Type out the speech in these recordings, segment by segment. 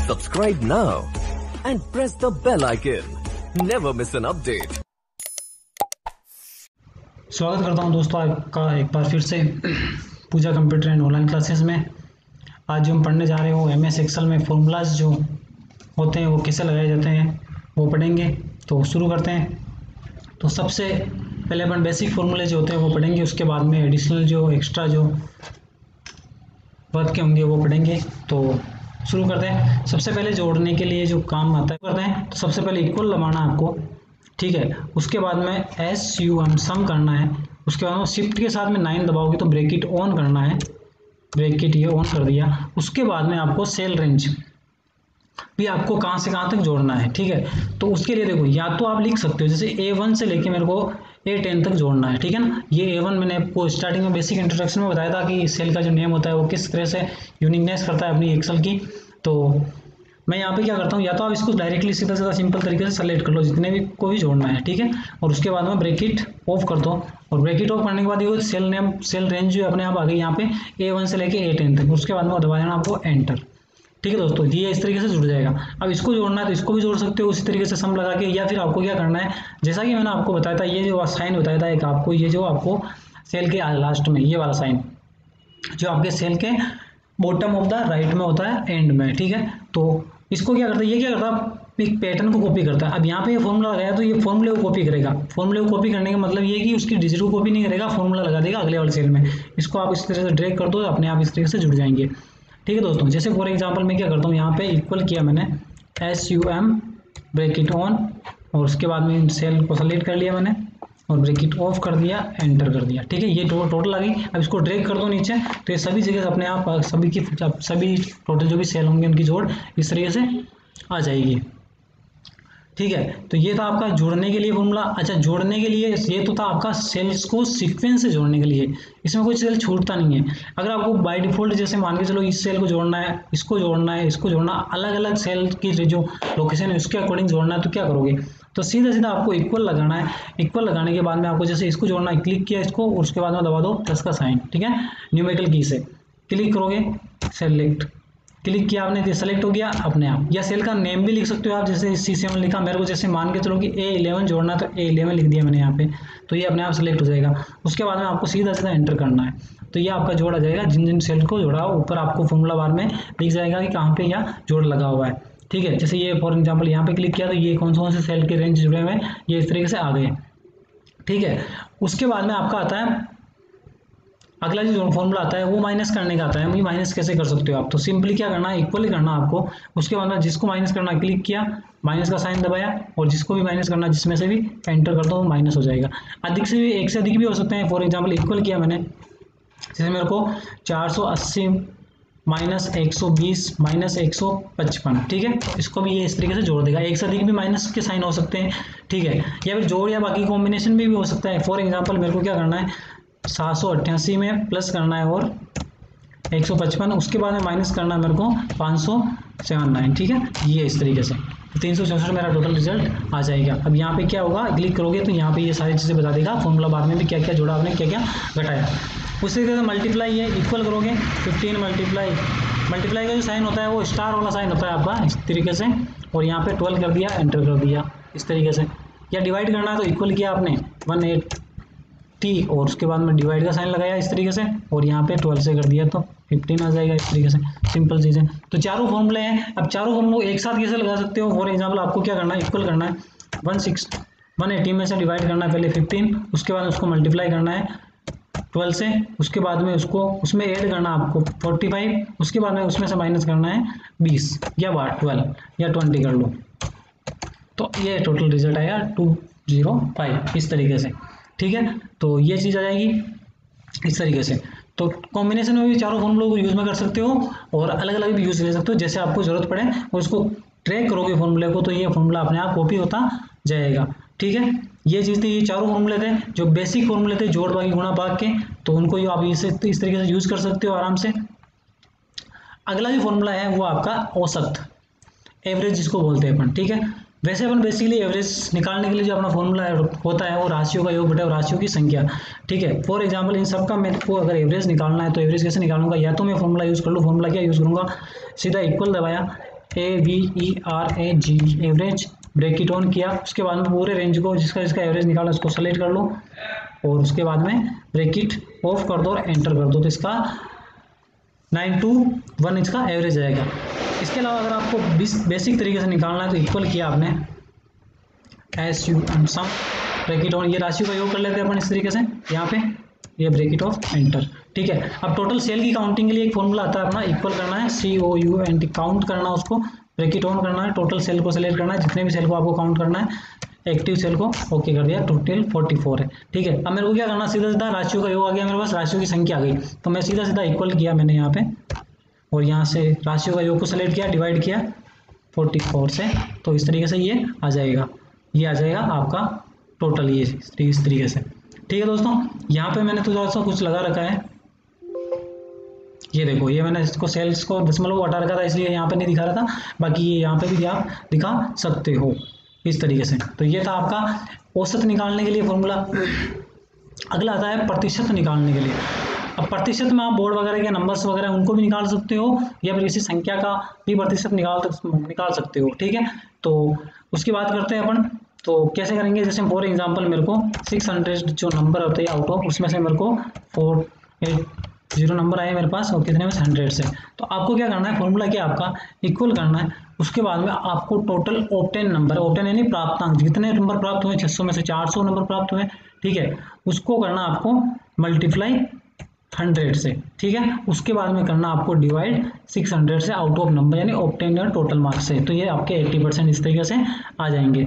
Subscribe now and press the bell icon. Never miss an update. स्वागत करता हूं दोस्तों आपका एक बार फिर से पूजा कंप्यूटर एंड ऑनलाइन क्लासेस में। आज जो हम पढ़ने जा रहे हो MS एक्सेल में फॉर्मूलाज जो होते हैं वो कैसे लगाए जाते हैं वो पढ़ेंगे। तो शुरू करते हैं। तो सबसे पहले अपन बेसिक फॉर्मूले जो होते हैं वो पढ़ेंगे, उसके बाद में एडिशनल जो एक्स्ट्रा जो वर्क के होंगे वो पढ़ेंगे। तो शुरू करते हैं। सबसे पहले जोड़ने के लिए जो काम आता है करते हैं। तो सबसे पहले इक्वल लगाना आपको, ठीक है। उसके बाद में SUM सम करना है। उसके बाद में शिफ्ट के साथ में 9 दबाओगे तो ब्रैकेट ऑन करना है, ब्रैकेट ये ऑन कर दिया। उसके बाद में आपको सेल रेंज भी आपको कहाँ से कहाँ तक जोड़ना है, ठीक है। तो उसके लिए देखो, या तो आप लिख सकते हो जैसे A1 से लेके मेरे को A10 तक जोड़ना है, ठीक है ना। ये A1 मैंने आपको स्टार्टिंग में बेसिक इंट्रोडक्शन में बताया था कि सेल का जो नेम होता है वो किस तरह से यूनिकनेस करता है अपनी एक्सेल की। तो मैं यहाँ पे क्या करता हूँ, या तो आप इसको डायरेक्टली सीधा सीधा सिंपल तरीके से सेलेक्ट कर लो जितने भी को भी जोड़ना है, ठीक है। और उसके बाद में ब्रैकेट ऑफ कर दो, और ब्रैकेट ऑफ करने के बाद ये सेल नेम सेल रेंज जो अपने आप आ गई यहाँ पे A1 से लेके A10 तक। उसके बाद में दबा देना आपको एंटर, ठीक है दोस्तों। ये इस तरीके से जुड़ जाएगा। अब इसको जोड़ना है तो इसको भी जोड़ सकते हो उसी तरीके से सम लगा के, या फिर आपको क्या करना है, जैसा कि मैंने आपको बताया था, ये जो साइन बताया था एक आपको, ये जो आपको सेल के लास्ट में ये वाला साइन जो आपके सेल के बॉटम ऑफ द राइट में होता है, एंड में, ठीक है। तो इसको क्या करता है, ये क्या करता है, एक पैटर्न को कॉपी करता है। अब यहाँ पे ये फॉर्मूला लगाया तो ये फॉर्मूले को कॉपी करेगा। फॉर्मूले को कॉपी करने का मतलब ये कि उसकी डिजिट को कॉपी नहीं करेगा, फॉर्मूला लगा देगा अगले वाले सेल में। इसको आप इस तरह से ड्रैग कर दो, अपने आप इस तरीके से जुड़ जाएंगे, ठीक है दोस्तों। जैसे फॉर एग्जांपल मैं क्या करता हूँ, यहाँ पे इक्वल किया मैंने SUM ब्रैकेट ऑन, और उसके बाद में सेल को सेलेक्ट कर लिया मैंने और ब्रैकेट ऑफ कर दिया, एंटर कर दिया, ठीक है। ये टोटल आ गई। अब इसको ड्रैग कर दो नीचे तो ये सभी जगह अपने आप सभी टोटल जो भी सेल होंगे उनकी जोड़ इस तरीके से आ जाएगी, ठीक है। तो ये था आपका जोड़ने के लिए फॉर्मूला। अच्छा, जोड़ने के लिए ये तो था आपका सेल्स को सीक्वेंस से जोड़ने के लिए, इसमें कोई सेल छूटता नहीं है। अगर आपको बाय डिफॉल्ट जैसे मान के चलो इस सेल को जोड़ना है, इसको जोड़ना है, इसको जोड़ना, अलग अलग सेल की जो लोकेशन है उसके अकॉर्डिंग जोड़ना है, तो क्या करोगे, तो सीधा सीधा आपको इक्वल लगाना है। इक्वल लगाने के बाद में आपको जैसे इसको जोड़ना है, क्लिक किया इसको, और उसके बाद में दबा दो प्लस का साइन, ठीक है। न्यूमेरिकल की से क्लिक करोगे, सेलेक्ट, क्लिक किया आपने तो सेलेक्ट हो गया अपने आप। या सेल का नेम भी लिख सकते हो आप, जैसे CC में लिखा, मेरे को जैसे मान के चलो कि A11 जोड़ना है तो A11 लिख दिया मैंने यहाँ पे, तो ये अपने आप सेलेक्ट हो जाएगा। उसके बाद में आपको सीधा सीधा एंटर करना है, तो ये आपका जोड़ा जाएगा। जिन जिन सेल को जोड़ा ऊपर आपको फॉर्मूला बार में लिख जाएगा कि कहाँ पे यह जोड़ लगा हुआ है, ठीक है। जैसे ये फॉर एग्जाम्पल यहाँ पे क्लिक किया तो ये कौन से सेल के रेंज जुड़े हुए हैं ये इस तरीके से आ गए, ठीक है। उसके बाद में आपका आता है अगला जो फॉर्मूला आता है वो माइनस करने का आता है। माइनस कैसे कर सकते हो आप, तो सिंपली क्या करना है, इक्वली करना आपको। उसके बाद में जिसको माइनस करना क्लिक किया, माइनस का साइन दबाया, और जिसको भी माइनस करना जिसमें से भी एंटर कर दो माइनस हो जाएगा। अधिक से भी, एक से अधिक भी हो सकते हैं। फॉर एग्जाम्पल इक्वल किया मैंने, जैसे मेरे को 480 माइनस 120 माइनस 155, ठीक है। इसको भी ये इस तरीके से जोड़ देगा। एक से अधिक भी माइनस के साइन हो सकते हैं, ठीक है। या फिर जोड़ या बाकी कॉम्बिनेशन में भी हो सकता है। फॉर एग्जाम्पल मेरे को क्या करना है, 788 में प्लस करना है और 155, उसके बाद में माइनस करना है मेरे को 579, ठीक है। ये इस तरीके से 364 मेरा टोटल रिजल्ट आ जाएगा। अब यहाँ पे क्या होगा, क्लिक करोगे तो यहाँ पे ये सारी चीज़ें बता देगा, फॉर्मूला बार में भी क्या क्या जोड़ा आपने, क्या क्या घटाया। उसी तरीके से मल्टीप्लाई है, इक्वल करोगे 15 मल्टीप्लाई का जो साइन होता है वो स्टार वाला साइन होता है आपका इस तरीके से, और यहाँ पे 12 कर दिया, एंटर कर दिया इस तरीके से। या डिवाइड करना है तो इक्वल किया आपने 180 और उसके बाद में डिवाइड का साइन लगाया इस तरीके से, और यहाँ पे 12 से कर दिया तो 15 आ जाएगा इस तरीके से। सिंपल चीज़ें। तो चारों फॉर्मूले हैं। अब चारों फॉर्मूले एक साथ कैसे लगा सकते हो, फॉर एग्जाम्पल आपको क्या करना है, इक्वल करना है 180 में से डिवाइड करना है पहले 15, उसके बाद उसको मल्टीप्लाई करना है 12 से, उसके बाद में उसको उसमें ऐड करना है आपको 45, उसके बाद में उसमें से माइनस करना है 20 या 12 या 20 कर लो, तो ये टोटल रिजल्ट आएगा 205 इस तरीके से, ठीक है। तो ये चीज़ आ जाएगी इस तरीके से। तो कॉम्बिनेशन में भी चारों फॉर्मूलों को यूज़ में कर सकते हो और अलग अलग भी यूज़ ले सकते हो, जैसे आपको ज़रूरत पड़े। और उसको ट्रैक करोगे फॉर्मूले को तो ये फॉर्मूला अपने आप कॉपी होता जाएगा, ठीक है। ये चीज़ थी, ये चारों फॉर्मूले थे जो बेसिक फॉर्मूले थे जोड़ भाग गुणा भाग के, तो उनको आप इस तरीके से यूज़ कर सकते हो आराम से। अगला जो फॉर्मूला है वो आपका औसत, एवरेज जिसको बोलते हैं अपन, ठीक है। वैसे अपन बेसिकली एवरेज निकालने के लिए जो अपना फॉर्मूला होता है वो राशियों का योग बटा राशियों की संख्या, ठीक है। फॉर एग्जांपल इन सब का मेरे को अगर एवरेज निकालना है तो एवरेज कैसे निकालूंगा, या तो मैं फॉर्मूला यूज़ कर लूँ। फॉर्मूला क्या यूज़ करूँगा, सीधा इक्वल दबाया, AVERAG average, bracket on किया। उसके बाद में पूरे रेंज को जिसका जिसका एवरेज निकाला उसको सेलेक्ट कर लो और उसके बाद में ब्रेक इट ऑफ कर दो और एंटर कर दो, तो इसका 921 इसका एवरेज आएगा। इसके अलावा अगर आपको बेसिक तरीके से निकालना है तो इक्वल किया आपने SUM sum bracket on, ये राशि का योग कर लेते हैं अपन इस तरीके से, यहाँ पे ये ब्रेक इट ऑफ एंटर। ठीक है, अब टोटल सेल की काउंटिंग के लिए एक फॉर्मूला आता है अपना, इक्वल करना है COUNT, काउंट करना है उसको, ब्रेक इट ऑन करना है, टोटल सेल को सिलेक्ट करना है, जितने भी सेल को आपको काउंट करना है, एक्टिव सेल को ओके कर दिया, टोटल 44 है। ठीक है, अब मेरे को क्या करना, सीधा सीधा राशियों का योग आ गया मेरे पास, राशियों की संख्या आ गई, तो मैं सीधा सीधा इक्वल किया मैंने यहाँ पे और यहाँ से राशियों का योग को सेलेक्ट किया, डिवाइड किया 44 से, तो इस तरीके से ये आ जाएगा, ये आ जाएगा आपका टोटल, ये इस तरीके से। ठीक है दोस्तों, यहाँ पे मैंने थोड़ा सा कुछ लगा रखा है, ये देखो, ये मैंने इसको सेल्स को दशमलव को हटा रखा था इसलिए यहाँ पे नहीं दिखा रहा था, बाकी ये यहाँ पे भी आप दिखा सकते हो इस तरीके से। तो ये था आपका औसत निकालने के लिए फॉर्मूला। अगला आता है प्रतिशत निकालने के लिए। अब प्रतिशत में आप बोर्ड वगैरह के नंबर्स वगैरह उनको भी निकाल सकते हो या फिर किसी संख्या का भी प्रतिशत निकाल सकते हो। ठीक है, तो उसकी बात करते हैं अपन, तो कैसे करेंगे, जैसे फॉर एग्जांपल मेरे को 600 जो नंबर होते हैं आउट ऑफ, उसमें से मेरे को 480 नंबर आए मेरे पास और कितने में 100 से, तो आपको क्या करना है, फॉर्मूला क्या आपका इक्वल करना है, उसके बाद में आपको टोटल ऑब्टेन नंबर, ऑब्टेन यानी प्राप्तांक, जितने नंबर प्राप्त हुए 600 में से 400 नंबर प्राप्त हुए, ठीक है, उसको करना आपको मल्टीप्लाई 100 से। ठीक है, उसके बाद में करना आपको डिवाइड 600 से आउट ऑफ नंबर यानी ऑब्टेन या टोटल मार्क्स से, तो ये आपके 80% इस तरीके से आ जाएंगे।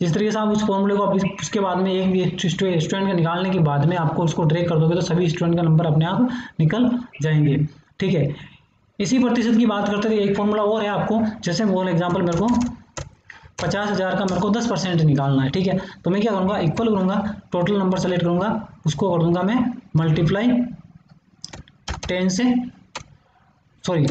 जिस तरीके से आप उस फॉर्मूले को उसके बाद में एक भी स्टूडेंट का निकालने के बाद में आपको उसको ड्रैग कर दोगे तो सभी स्टूडेंट का नंबर अपने आप निकल जाएंगे। ठीक है, इसी प्रतिशत की बात करते थे, एक फॉर्मूला और है आपको, जैसे फॉर एग्जांपल मेरे को 50,000 का मेरे को 10% निकालना है। ठीक है, तो मैं क्या करूँगा, इक्वल करूँगा, टोटल नंबर सेलेक्ट करूँगा, उसको कर दूंगा मैं मल्टीप्लाई 10 से, सॉरी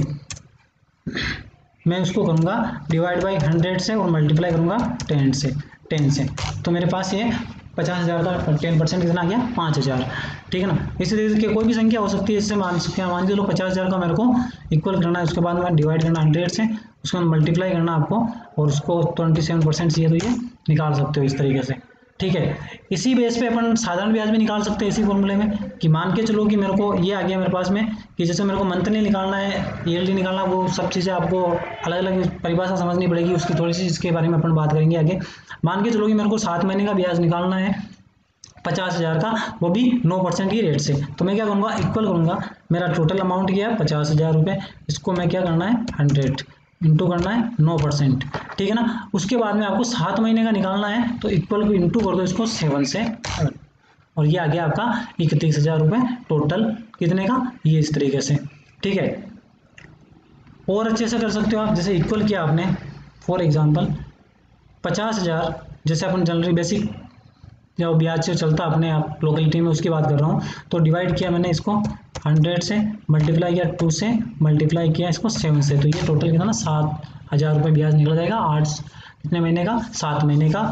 मैं उसको करूँगा डिवाइड बाई 100 से और मल्टीप्लाई करूँगा 10 से, तो मेरे पास ये 50,000 का 10% कितना आ गया, 5,000। ठीक है ना, इसी तरीके से कोई भी संख्या हो सकती है, इससे मान के चलो 50,000 का मेरे को इक्वल करना है, उसके बाद में डिवाइड करना 100 से, उसको मल्टीप्लाई करना आपको और उसको 27% चाहिए तो ये निकाल सकते हो इस तरीके से। ठीक है, इसी बेस पे अपन साधारण ब्याज भी निकाल सकते हैं इसी फॉर्मूले में, कि मान के चलो कि मेरे को ये आ गया मेरे पास में कि जैसे मेरे को मंथली निकालना है, ईयरली निकालना, वो सब चीज़ें आपको अलग अलग परिभाषा समझनी पड़ेगी, उसकी थोड़ी सी इसके बारे में अपन बात करेंगे आगे। मान के चलो कि मेरे को 7 महीने का ब्याज निकालना है 50,000 का, वो भी 9% की रेट से, तो मैं क्या करूँगा, इक्वल करूँगा, मेरा टोटल अमाउंट क्या है 50,000 रुपये, इसको मैं क्या करना है 100 इंटू करना है 9%। ठीक है ना, उसके बाद में आपको 7 महीने का निकालना है तो इक्वल को इंटू कर दो इसको 7 से, और ये आ गया आपका 31,000 रुपये टोटल, कितने का, ये इस तरीके से। ठीक है, और अच्छे से कर सकते हो आप, जैसे इक्वल किया आपने फॉर एग्जांपल 50,000, जैसे अपन जनरली बेसिक जो ब्याज से चलता अपने आप लोकेलिटी में उसकी बात कर रहा हूँ, तो डिवाइड किया मैंने इसको 100 से, मल्टीप्लाई किया 2 से, मल्टीप्लाई किया इसको 7 से, तो ये टोटल कितना 7,000 रुपये ब्याज निकल जाएगा। 8 कितने महीने का, 7 महीने का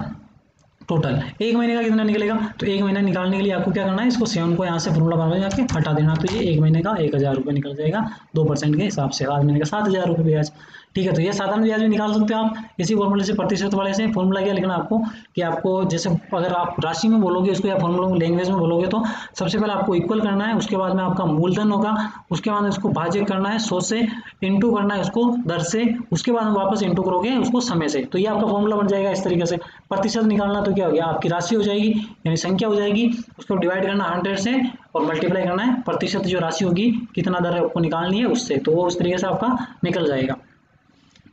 टोटल। 1 महीने का कितना निकलेगा, तो 1 महीना निकालने के लिए आपको क्या करना है, इसको 7 को यहाँ से फॉर्मूला बना जाके हटा देना, तो ये 1 महीने का 1,000 रुपये निकल जाएगा 2% के हिसाब से, 7 महीने का 7,000 रुपये ब्याज। ठीक है, तो ये साधारण ब्याज भी निकाल सकते हो आप इसी फॉर्मूले से, प्रतिशत वाले से। फॉर्मूला क्या लिखना आपको, कि आपको जैसे अगर आप राशि में बोलोगे उसको या फॉर्मूला लैंग्वेज में बोलोगे तो सबसे पहले आपको इक्वल करना है, उसके बाद में आपका मूलधन होगा, उसके बाद उसको भाज्य करना है 100 से, इंटू करना है उसको दर से, उसके बाद वापस इंटू करोगे उसको समय से, तो ये आपका फॉर्मूला बन जाएगा इस तरीके से। प्रतिशत निकालना तो क्या हो गया, आपकी राशि हो जाएगी यानी संख्या हो जाएगी, उसको डिवाइड करना 100 से और मल्टीप्लाई करना है प्रतिशत जो राशि होगी कितना दर आपको निकालनी है उससे, तो वो उस तरीके से आपका निकल जाएगा।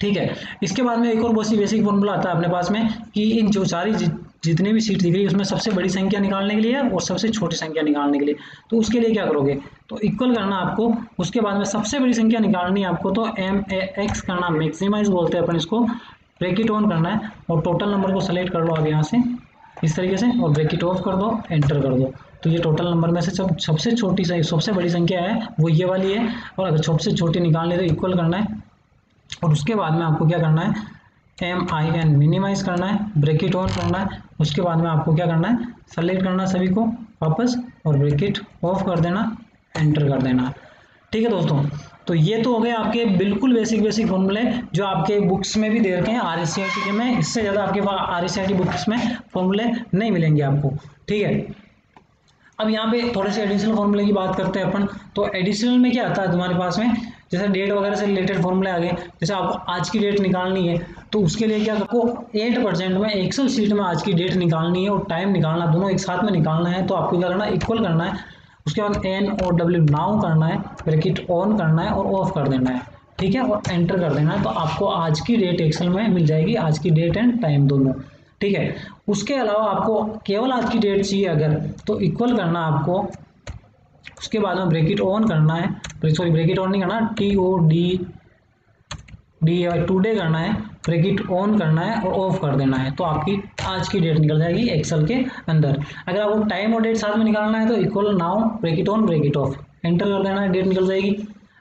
ठीक है, इसके बाद में एक और बहुत सी बेसिक फॉर्मूला आता है अपने पास में, कि इन जो सारी जितनी भी सीट दिख रही है उसमें सबसे बड़ी संख्या निकालने के लिए और सबसे छोटी संख्या निकालने के लिए, तो उसके लिए क्या करोगे, तो इक्वल करना आपको, उसके बाद में सबसे बड़ी संख्या निकालनी है आपको, तो MAX करना, मैक्सिमाइज बोलते हैं अपन इसको, ब्रैकेट ऑन करना है और टोटल नंबर को सेलेक्ट कर लो आप यहाँ से इस तरीके से और ब्रैकेट ऑफ कर दो, एंटर कर दो, तो ये टोटल नंबर में से सबसे छोटी सबसे बड़ी संख्या है वो ये वाली है, और अगर सबसे छोटी निकालनी है तो इक्वल करना है और उसके बाद में आपको क्या करना है, MIN मिनिमाइज करना है, ब्रैकेट ऑन करना है, उसके बाद में आपको क्या करना है, सेलेक्ट करना है सभी को वापस और ब्रैकेट ऑफ कर देना, एंटर कर देना। ठीक है दोस्तों, तो ये तो हो गए आपके बिल्कुल बेसिक फॉर्मूले जो आपके बुक्स में भी दे रखे हैं RSCIT के में। इससे ज़्यादा आपके RSCIT बुक्स में फॉर्मूले नहीं मिलेंगे आपको, ठीक है। अब यहाँ पे थोड़े से एडिशनल फॉर्मूले की बात करते हैं अपन। तो एडिशनल में क्या आता है तुम्हारे पास में, जैसे डेट वगैरह से रिलेटेड फॉर्मूले आ गए। जैसे आपको आज की डेट निकालनी है तो उसके लिए क्या आपको 8% में एक्सेल शीट में आज की डेट निकालनी है और टाइम निकालना, दोनों एक साथ में निकालना है। तो आपको क्या करना है, इक्वल करना है, उसके बाद NOW नाउ करना है, ब्रैकेट ऑन करना है और ऑफ कर देना है, ठीक है, और एंटर कर देना है। तो आपको आज की डेट एक्सेल में मिल जाएगी, आज की डेट एंड टाइम दोनों, ठीक है। उसके अलावा आपको केवल आज की डेट चाहिए अगर, तो इक्वल करना आपको, उसके बाद में ब्रैकेट ऑन करना है, सॉरी ब्रैकेट ऑन नहीं करना, टुडे करना है, ब्रैकेट ऑन करना है और ऑफ कर देना है। तो आपकी आज की डेट निकल जाएगी एक्सेल के अंदर। अगर आपको टाइम और डेट साथ में निकालना है तो equal now bracket on bracket off, enter कर देना है, डेट निकल जाएगी।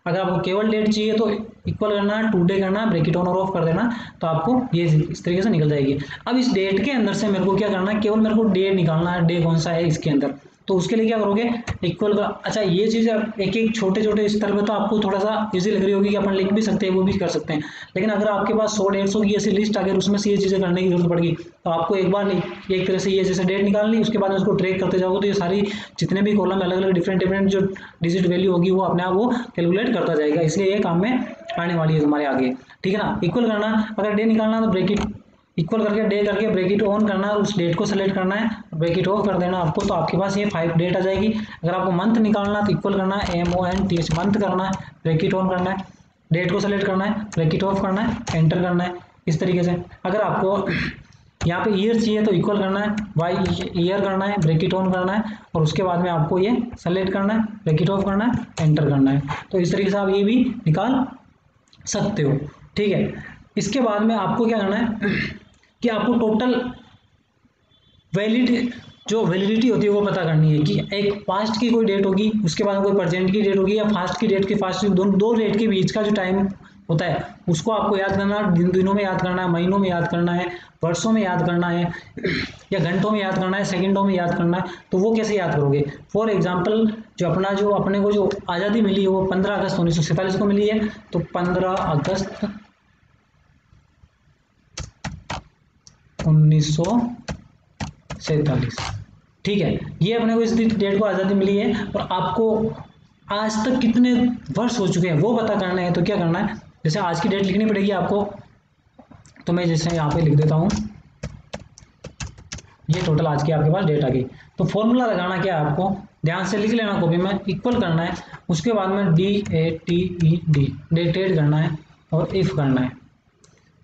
अगर आपको केवल डेट चाहिए तो इक्वल करना है, टुडे करना है, ब्रैकेट ऑन और ऑफ कर देना, तो आपको ये इस तरीके से निकल जाएगी। अब इस डेट के अंदर से मेरे को क्या करना है, केवल मेरे को डे निकालना है, डे कौन सा है इसके अंदर। तो उसके लिए क्या करोगे, इक्वल का, अच्छा ये चीज़ एक एक छोटे छोटे स्तर पे तो आपको थोड़ा सा इजी लग रही होगी कि अपन लिख भी सकते हैं, वो भी कर सकते हैं। लेकिन अगर आपके पास 100-150 की ऐसी लिस्ट अगर उसमें से ये चीज़ें करने की जरूरत पड़ेगी तो आपको एक बार नहीं, एक तरह से ये जैसे डेट निकालनी, उसके बाद उसको ट्रैक करते जाओगे तो ये सारी जितने भी कॉलम अलग अलग डिफरेंट जो डिजिट वैल्यू होगी वो अपने आप वो कैलकुलेट करता जाएगा। इसलिए ये काम में आने वाली है तुम्हारे आगे, ठीक है ना। इक्वल करना, अगर डे निकालना तो ब्रैकेट इक्वल करके डे करके ब्रैकेट ऑन करना है, उस डेट को सेलेक्ट करना है, ब्रैकेट ऑफ कर देना आपको, तो आपके पास ये 5 डेट आ जाएगी। अगर आपको मंथ निकालना तो इक्वल करना है, MONTH मंथ करना है, ब्रैकेट ऑन करना है, डेट को सेलेक्ट करना है, ब्रैकेट ऑफ करना है, एंटर करना है, इस तरीके से। अगर आपको यहाँ पे ईयर चाहिए तो इक्वल करना है, ईयर करना है, ब्रैकेट ऑन करना है और उसके बाद में आपको ये सेलेक्ट करना है, ब्रैकेट ऑफ करना है, एंटर करना है। तो इस तरीके से आप ये भी निकाल सकते हो, ठीक है। इसके बाद में आपको क्या करना है कि आपको टोटल वैलिडिटी होती है वो पता करनी है कि एक पास्ट की कोई डेट होगी, उसके बाद कोई प्रेजेंट की डेट होगी, या फास्ट की डेट के फास्ट दो डेट के बीच का जो टाइम होता है उसको आपको याद करना, दिनों में याद करना है, महीनों में याद करना है, वर्षों में याद करना है, या घंटों में याद करना है, सेकंडों में याद करना है। तो वो कैसे याद करोगे, फॉर एग्जांपल जो अपने को जो आज़ादी मिली है वो 15 अगस्त 1947 को मिली है, तो 15 अगस्त 1947, ठीक है। ये अपने को इस डेट को आज़ादी मिली है और आपको आज तक कितने वर्ष हो चुके हैं वो पता करना है। तो क्या करना है, जैसे आज की डेट लिखनी पड़ेगी आपको, तो मैं जैसे यहाँ पे लिख देता हूँ, ये टोटल आज की आपके पास डेट आ गई। तो फॉर्मूला लगाना क्या है आपको, ध्यान से लिख लेना कॉपी में, इक्वल करना है, उसके बाद में DATED डेटेड करना है और इफ करना है,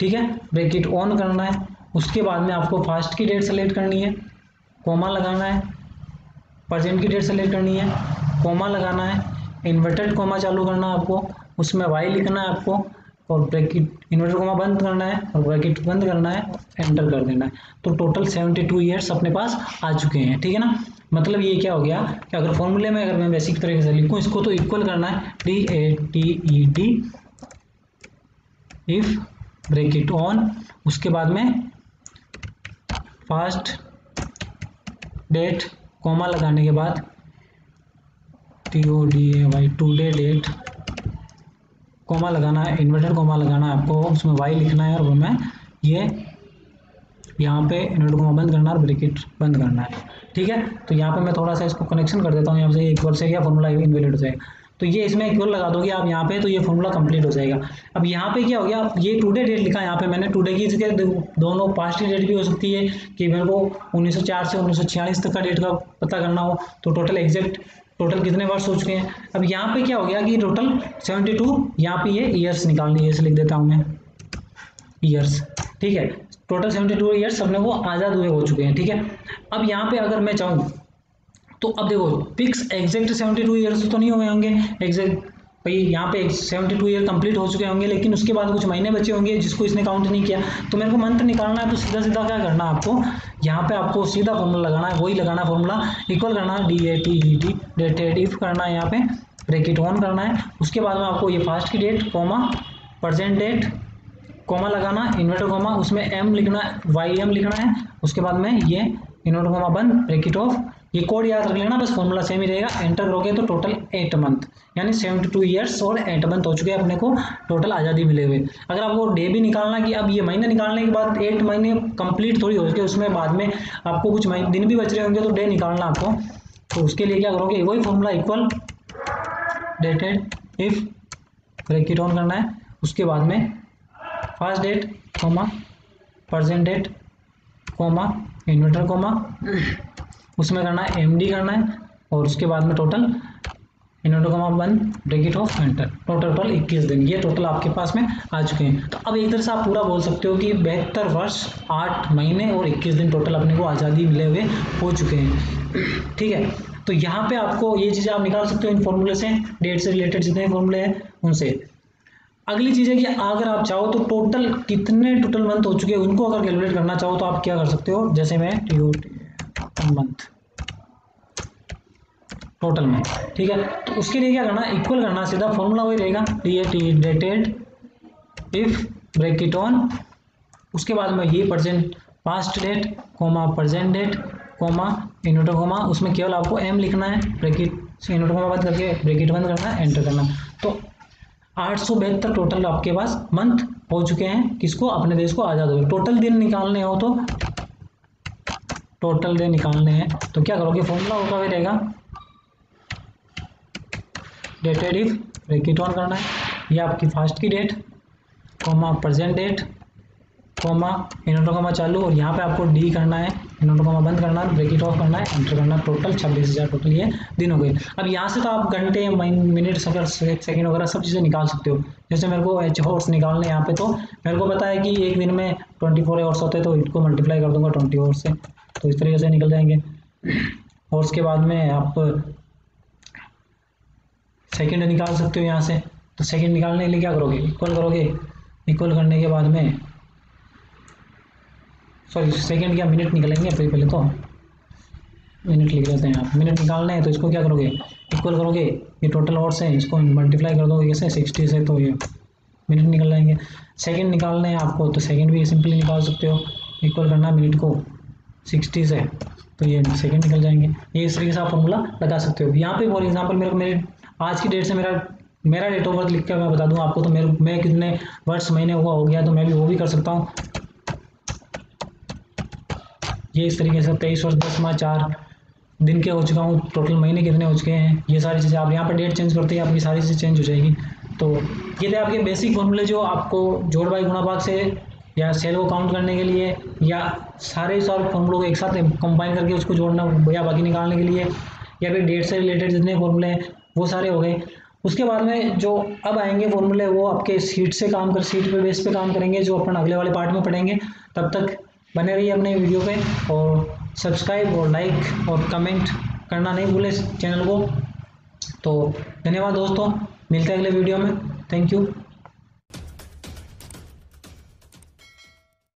ठीक है, ब्रैकेट ऑन करना है। उसके बाद में आपको फास्ट की डेट सेलेक्ट करनी है, कोमा लगाना है, प्रेजेंट की डेट सेलेक्ट करनी है, कोमा लगाना है, इन्वर्टेड कोमा चालू करना है आपको, उसमें वाई लिखना है आपको और ब्रैकेट इन्वर्टेड कोमा बंद करना है और ब्रैकेट बंद करना है, एंटर कर देना है। तो टोटल 72 ईयर्स अपने पास आ चुके हैं, ठीक है ना। मतलब ये क्या हो गया कि अगर फॉर्मूले में अगर मैं बेसिक तरीके से लिखूँ इसको, तो इक्वल करना है DATED इफ ब्रैकेट ऑन, उसके बाद में फास्ट डेट कोमा लगाने के बाद TODAY टुडे डेट, कोमा लगाना है, इन्वर्टेड कोमा लगाना है आपको, उसमें वाई लिखना है और वो मैं ये यहाँ पे इन्वर्टेड कोमा बंद करना है और ब्रैकेट बंद करना है, ठीक है। तो यहाँ पे मैं थोड़ा सा इसको कनेक्शन कर देता हूँ, यहाँ से इक्वल से क्या फॉर्मूला इनवैलिड हो जाएगा, तो ये इसमें इक्वल लगा दोगे आप यहाँ पे, तो ये फॉर्मूला कंप्लीट हो जाएगा। अब यहाँ पे क्या हो गया, ये टुडे डेट लिखा है, यहाँ पे मैंने टुडे की जगह दोनों पास्ट की डेट भी हो सकती है कि मेरे को 1904 से 1946 तक का डेट का पता करना हो, तो टोटल कितने वर्ष हो चुके हैं। अब यहाँ पे क्या हो गया कि टोटल 72, यहाँ पे ये ईयर्स निकालनी है, इसे लिख देता हूँ मैं ईयर्स, ठीक है। टोटल 72 ईयर्स अपने वो आज़ाद हुए हो चुके हैं, ठीक है। अब यहाँ पे अगर मैं चाहूँ तो अब देखो फिक्स एग्जैक्ट 72 ईयर्स तो नहीं हुए होंगे एग्जैक्ट, भाई यहाँ पे 72 ईयर कंप्लीट हो चुके होंगे, लेकिन उसके बाद कुछ महीने बचे होंगे जिसको इसने काउंट नहीं किया। तो मेरे को मंथ निकालना है, तो सीधा सीधा क्या करना है आपको, यहाँ पे आपको सीधा फॉर्मूला लगाना है, वही लगाना है फॉर्मूला, इक्वल करना है DATED डेटेड इफ करना है, यहाँ पे ब्रैकेट ऑन करना है। उसके बाद में आपको ये फास्ट की date comma present date comma लगाना, इन्वर्टर कोमा, उसमें M लिखना है, YM लिखना है, उसके बाद में ये इन्वर्टर कोमा बंद, ब्रैकेट ऑफ, ये कोड याद रख लेना, बस फॉर्मूला सेम ही रहेगा। एंटर करोगे तो टोटल 8 मंथ यानी 72 ईयर्स और 8 मंथ हो चुके हैं अपने को टोटल आज़ादी मिले हुए। अगर आपको डे भी निकालना कि अब ये महीने निकालने के बाद 8 महीने कंप्लीट थोड़ी हो चुके, उसमें बाद में आपको कुछ दिन भी बच रहे होंगे तो डे निकालना आपको। तो उसके लिए क्या करोगे, वही formula equal dated if bracket on करना है, उसके बाद में first date comma present date comma inverted comma उसमें करना है एमडी करना है, और उसके बाद में total inverted comma 1 bracket off enter. Total 21 दिन ये टोटल आपके पास में आ चुके हैं। तो अब एक तरह से आप पूरा बोल सकते हो कि 72 वर्ष 8 महीने और 21 दिन टोटल अपने को आज़ादी मिले हुए हो चुके हैं। ठीक है, तो यहाँ पे आपको ये चीज़ें आप निकाल सकते हो इन फॉर्मूले से, डेट से रिलेटेड जितने फॉर्मूले हैं उनसे। अगली चीज़ है कि अगर आप चाहो तो टोटल कितने टोटल मंथ हो चुके हैं उनको अगर कैलकुलेट करना चाहो तो आप क्या कर सकते हो, जैसे मैं मंथ टोटल मंथ, ठीक है। तो उसके लिए क्या करना, इक्वल करना, सीधा फॉर्मूला वही रहेगा डेटेड इफ ब्रैकेट ऑन, उसके बाद में ये percent past date comma present date comma inverted comma, उसमें केवल आपको एम लिखना है, ब्रैकेट से इन्वर्टर कोमा बंद करके ब्रैकेट बंद करना है, एंटर करना। तो 872 टोटल आपके पास मंथ हो चुके हैं किसको, अपने देश को आज़ाद हो। टोटल दिन निकालने हो तो टोटल दिन निकालने हैं तो क्या करोगे, फॉर्मूला होगा वही रहेगा डेटेड इफ ब्रैकेट ऑन करना है, ये आपकी फर्स्ट की date comma present date comma inverted comma चालू, और यहाँ पे आपको डी करना है, इन्वर्टर कोमा बंद करना है, ब्रैकेट ऑफ करना है, एंटर करना। टोटल 26,000 टोटल ये दिन हो गए। अब यहाँ से तो आप घंटे मिनट सेकंड वगैरह सब चीज़ें निकाल सकते हो। जैसे मेरे को एच हॉर्स निकालने यहाँ पे, तो मेरे को पता है कि एक दिन में 24 आवर्स होते हैं तो इनको मल्टीप्लाई कर दूंगा 20 आवर्स से, तो इस तरीके से निकल जाएंगे। और उसके बाद में आप सेकेंड निकाल सकते हो यहाँ से। तो सेकेंड निकालने के लिए क्या करोगे, इक्वल करोगे, इक्वल करने के बाद में सॉरी सेकेंड क्या मिनट निकलेंगे, पहले तो मिनट लिख लेते हैं। आप मिनट निकालने हैं तो इसको क्या करोगे, इक्वल करोगे, ये टोटल आवर्स हैं इसको मल्टीप्लाई कर दोगे कैसे 60 से, तो ये मिनट निकल जाएंगे। सेकंड निकालने हैं आपको तो सेकंड भी सिंपली निकाल सकते हो, इक्वल करना मिनट को 60 से, तो ये सेकंड निकल जाएंगे। ये इस तरीके से आप फॉर्मूला लगा सकते हो। यहाँ पे फॉर एग्जांपल मेरे आज की डेट से मेरा डेट ऑफ बर्थ लिख कर मैं बता दूँ आपको, तो मैं कितने वर्ष महीने हुआ हो गया, तो मैं भी वो भी कर सकता हूँ। ये इस तरीके से 23 वर्ष 10 माह 4 दिन के हो चुका हूँ, टोटल महीने कितने हो चुके हैं, ये सारी चीज़ें आप यहाँ पर डेट चेंज करते हैं आपकी सारी चीज़ें चेंज हो जाएगी। तो ये थे आपके बेसिक फॉर्मूले जो आपको जोड़ भाग गुणा भाग से या सेल को काउंट करने के लिए या सारे फॉर्मूलों को एक साथ कंबाइन करके उसको जोड़ना या बाकी निकालने के लिए, या फिर डेट से रिलेटेड जितने फॉर्मूले हैं वो सारे हो गए। उसके बाद में जो अब आएंगे फॉर्मूले वो आपके सीट पे बेस पे काम करेंगे, जो अपन अगले वाले पार्ट में पढ़ेंगे। तब तक बने रहिए अपने वीडियो पे, और सब्सक्राइब और लाइक और कमेंट करना नहीं भूलें चैनल को। तो धन्यवाद दोस्तों, मिलते हैं अगले वीडियो में। Thank you.